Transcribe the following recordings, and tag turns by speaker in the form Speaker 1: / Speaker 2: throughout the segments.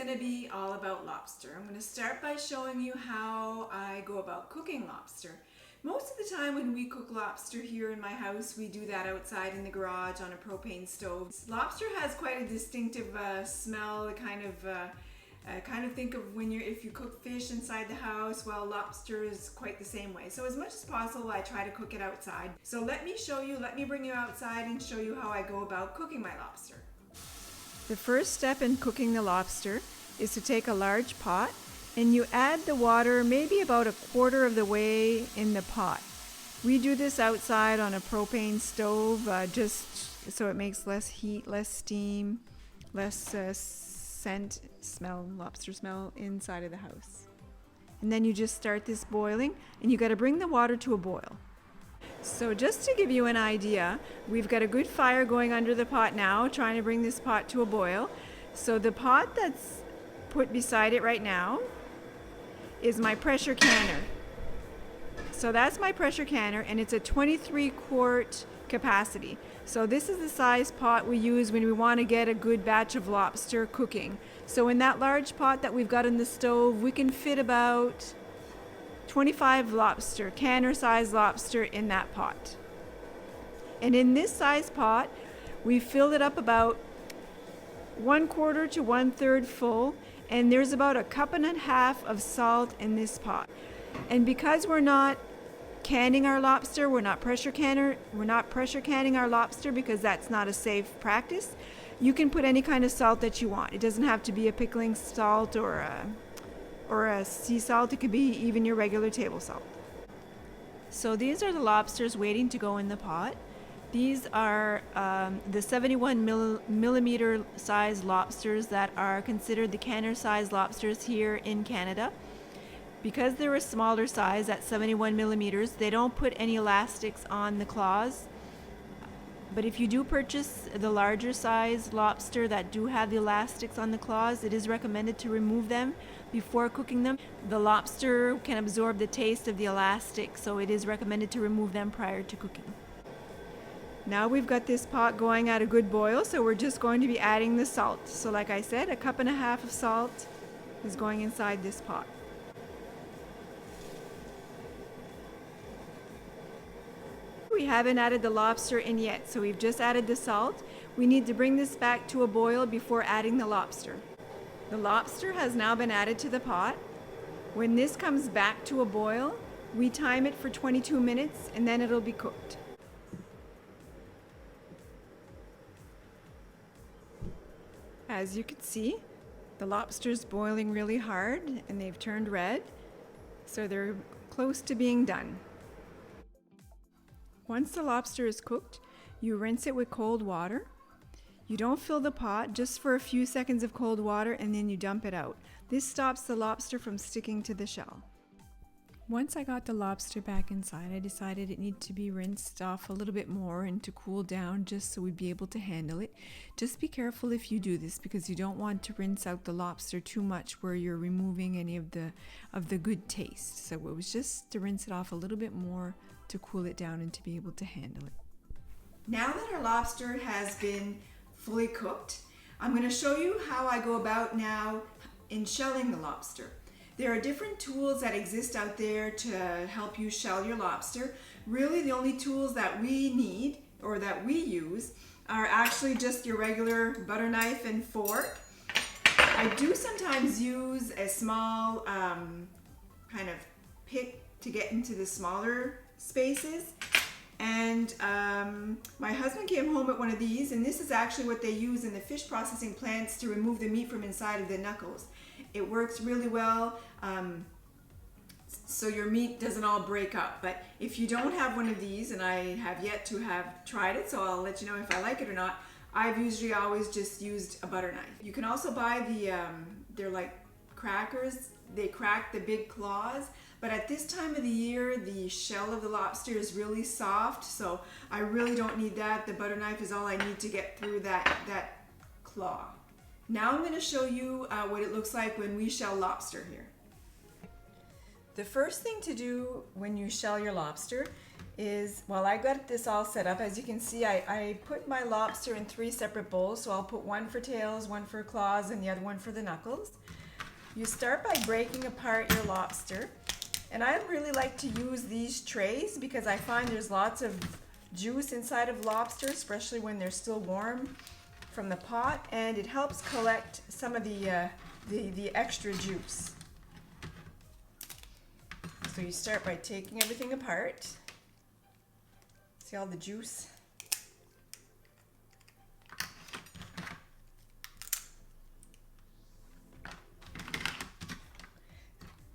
Speaker 1: going to be all about lobster. I'm going to start by showing you how I go about cooking lobster. Most of the time when we cook lobster here in my house, we do that outside in the garage on a propane stove. Lobster has quite a distinctive smell, kind of think of if you cook fish inside the house. Well, lobster is quite the same way. So as much as possible, I try to cook it outside. So let me bring you outside and show you how I go about cooking my lobster. The first step in cooking the lobster is to take a large pot and you add the water maybe about a quarter of the way in the pot. We do this outside on a propane stove just so it makes less heat, less steam, less lobster smell inside of the house. And then you just start this boiling and you got to bring the water to a boil. So just to give you an idea, we've got a good fire going under the pot now, trying to bring this pot to a boil. So the pot that's put beside it right now is my pressure canner. So that's my pressure canner, and it's a 23 quart capacity. So this is the size pot we use when we want to get a good batch of lobster cooking. So in that large pot that we've got in the stove, we can fit about 25 lobster, canner size lobster in that pot. And in this size pot, we filled it up about 1/4 to 1/3 full, and there's about 1.5 cups of salt in this pot. And because we're not canning our lobster, we're not pressure canning our lobster because that's not a safe practice. You can put any kind of salt that you want. It doesn't have to be a pickling salt or a sea salt. It could be even your regular table salt. So these are the lobsters waiting to go in the pot. These are the 71 millimeter size lobsters that are considered the canner size lobsters here in Canada. Because they're a smaller size at 71 millimeters, they don't put any elastics on the claws. But if you do purchase the larger size lobster that do have the elastics on the claws, it is recommended to remove them before cooking them. The lobster can absorb the taste of the elastic, so it is recommended to remove them prior to cooking. Now we've got this pot going at a good boil, so we're just going to be adding the salt. So like I said, 1.5 cups of salt is going inside this pot. We haven't added the lobster in yet, so we've just added the salt. We need to bring this back to a boil before adding the lobster. The lobster has now been added to the pot. When this comes back to a boil, we time it for 22 minutes and then it'll be cooked. As you can see, the lobster's boiling really hard and they've turned red, so they're close to being done. Once the lobster is cooked, you rinse it with cold water. You don't fill the pot, just for a few seconds of cold water, and then you dump it out. This stops the lobster from sticking to the shell. Once I got the lobster back inside, I decided it needed to be rinsed off a little bit more and to cool down just so we'd be able to handle it. Just be careful if you do this because you don't want to rinse out the lobster too much where you're removing any of the good taste. So it was just to rinse it off a little bit more to cool it down and to be able to handle it. Now that our lobster has been fully cooked, I'm going to show you how I go about now in shelling the lobster. There are different tools that exist out there to help you shell your lobster. Really the only tools that we need or that we use are actually just your regular butter knife and fork. I do sometimes use a small kind of pick to get into the smaller spaces, and my husband came home with one of these, and this is actually what they use in the fish processing plants to remove the meat from inside of the knuckles. It works really well, so your meat doesn't all break up. But if you don't have one of these, and I have yet to have tried it, so I'll let you know if I like it or not, I've usually always just used a butter knife. You can also buy they're like crackers. They crack the big claws, but at this time of the year, the shell of the lobster is really soft, so I really don't need that. The butter knife is all I need to get through that claw. Now I'm going to show you what it looks like when we shell lobster here. The first thing to do when you shell your lobster is, well, I got this all set up. As you can see, I put my lobster in 3 separate bowls. So I'll put one for tails, one for claws, and the other one for the knuckles. You start by breaking apart your lobster. And I really like to use these trays because I find there's lots of juice inside of lobster, especially when they're still warm from the pot, and it helps collect some of the extra juice. So you start by taking everything apart. See all the juice?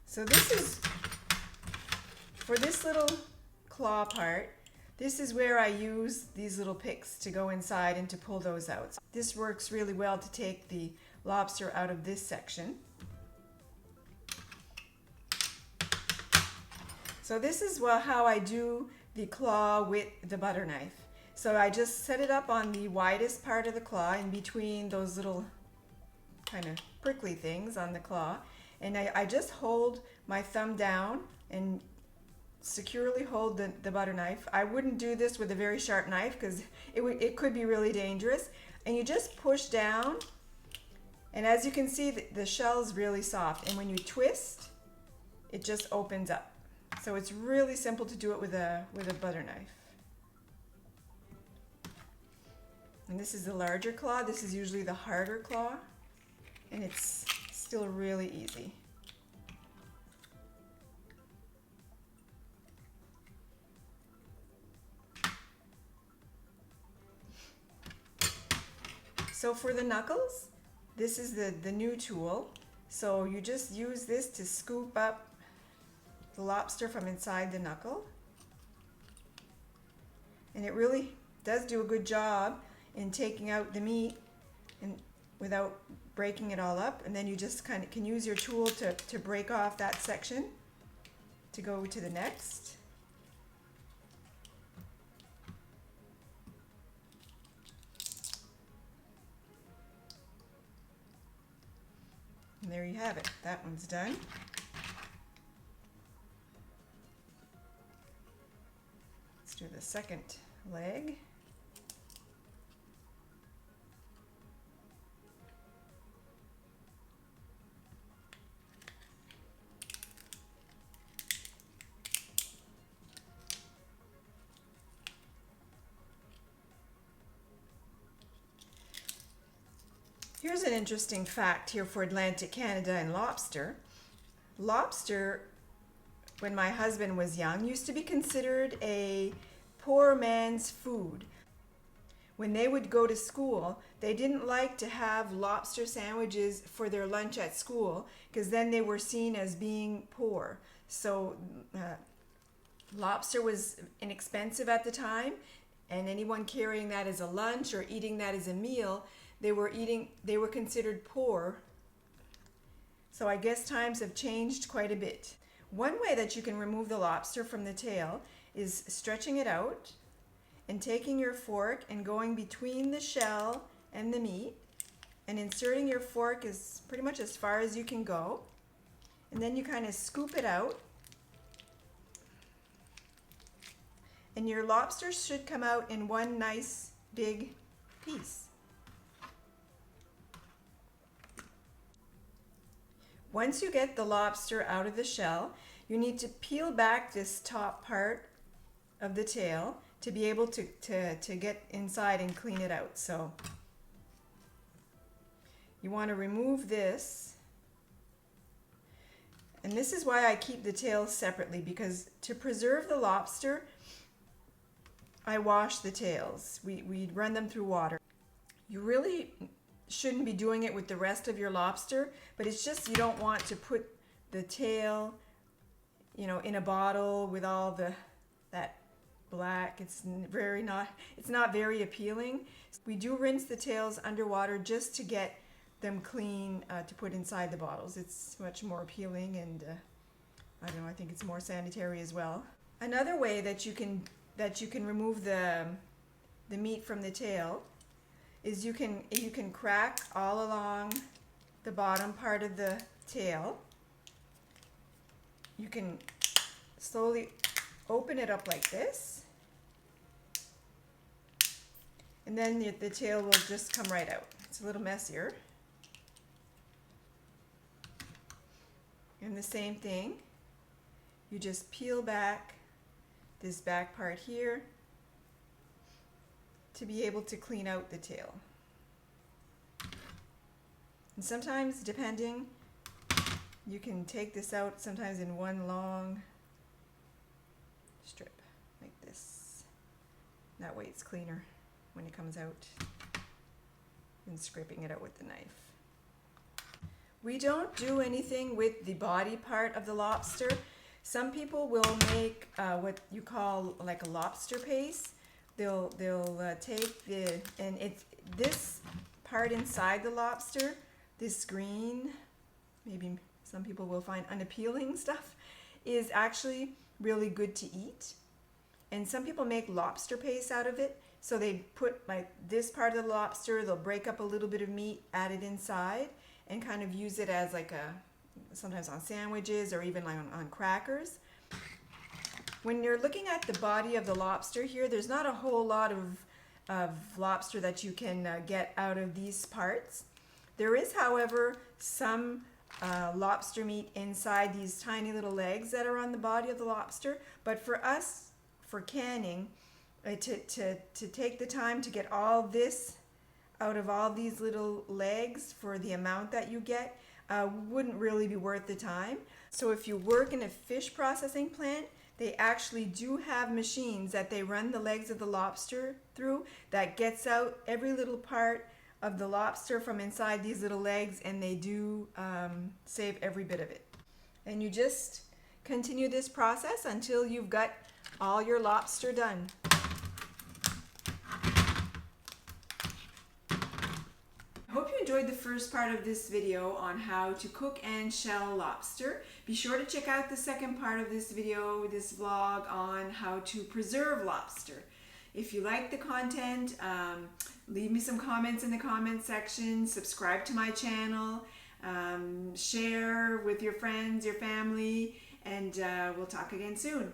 Speaker 1: So this is, for this little claw part, this is where I use these little picks to go inside and to pull those out. This works really well to take the lobster out of this section. So this is how I do the claw with the butter knife. So I just set it up on the widest part of the claw in between those little kind of prickly things on the claw. And I just hold my thumb down and securely hold the butter knife. I wouldn't do this with a very sharp knife because it could be really dangerous. And you just push down, and as you can see, the shell is really soft. And when you twist, it just opens up. So it's really simple to do it with a butter knife. And this is the larger claw. This is usually the harder claw, and it's still really easy. So for the knuckles, this is the new tool. So you just use this to scoop up the lobster from inside the knuckle. And it really does do a good job in taking out the meat and without breaking it all up. And then you just kind of can use your tool to break off that section to go to the next. And there you have it. That one's done. Let's do the second leg. Here's an interesting fact here for Atlantic Canada and lobster. Lobster, when my husband was young, used to be considered a poor man's food. When they would go to school, they didn't like to have lobster sandwiches for their lunch at school because then they were seen as being poor. So lobster was inexpensive at the time, and anyone carrying that as a lunch or eating that as a meal, they were considered poor. So I guess times have changed quite a bit. One way that you can remove the lobster from the tail is stretching it out and taking your fork and going between the shell and the meat and inserting your fork as pretty much as far as you can go. And then you kind of scoop it out. And your lobster should come out in one nice big piece. Once you get the lobster out of the shell, you need to peel back this top part of the tail to be able to get inside and clean it out. So you want to remove this. And this is why I keep the tails separately, because to preserve the lobster, I wash the tails. We run them through water. You really shouldn't be doing it with the rest of your lobster, but it's just you don't want to put the tail, in a bottle with all that black. It's not very appealing. We do rinse the tails underwater just to get them clean to put inside the bottles. It's much more appealing, and I don't know, I think it's more sanitary as well. Another way that you can remove the meat from the tail is you can crack all along the bottom part of the tail. You can slowly open it up like this, and then the tail will just come right out. It's a little messier. And the same thing, you just peel back this back part here to be able to clean out the tail. And sometimes, depending, you can take this out sometimes in one long strip like this. That way it's cleaner when it comes out than scraping it out with the knife. We don't do anything with the body part of the lobster. Some people will make what you call like a lobster paste. They'll take this part inside the lobster, this green, maybe some people will find unappealing stuff, is actually really good to eat. And some people make lobster paste out of it. So they put like this part of the lobster, they'll break up a little bit of meat, add it inside, and kind of use it as like sometimes on sandwiches or even like on crackers. When you're looking at the body of the lobster here, there's not a whole lot of lobster that you can get out of these parts. There is, however, some lobster meat inside these tiny little legs that are on the body of the lobster. But for us, for canning, to take the time to get all this out of all these little legs for the amount that you get wouldn't really be worth the time. So if you work in a fish processing plant, they actually do have machines that they run the legs of the lobster through that gets out every little part of the lobster from inside these little legs, and they do save every bit of it. And you just continue this process until you've got all your lobster done. I hope you enjoyed the first part of this video on how to cook and shell lobster. Be sure to check out the second part of this video, this vlog, on how to preserve lobster. If you like the content, leave me some comments in the comment section, subscribe to my channel, share with your friends, your family, and we'll talk again soon.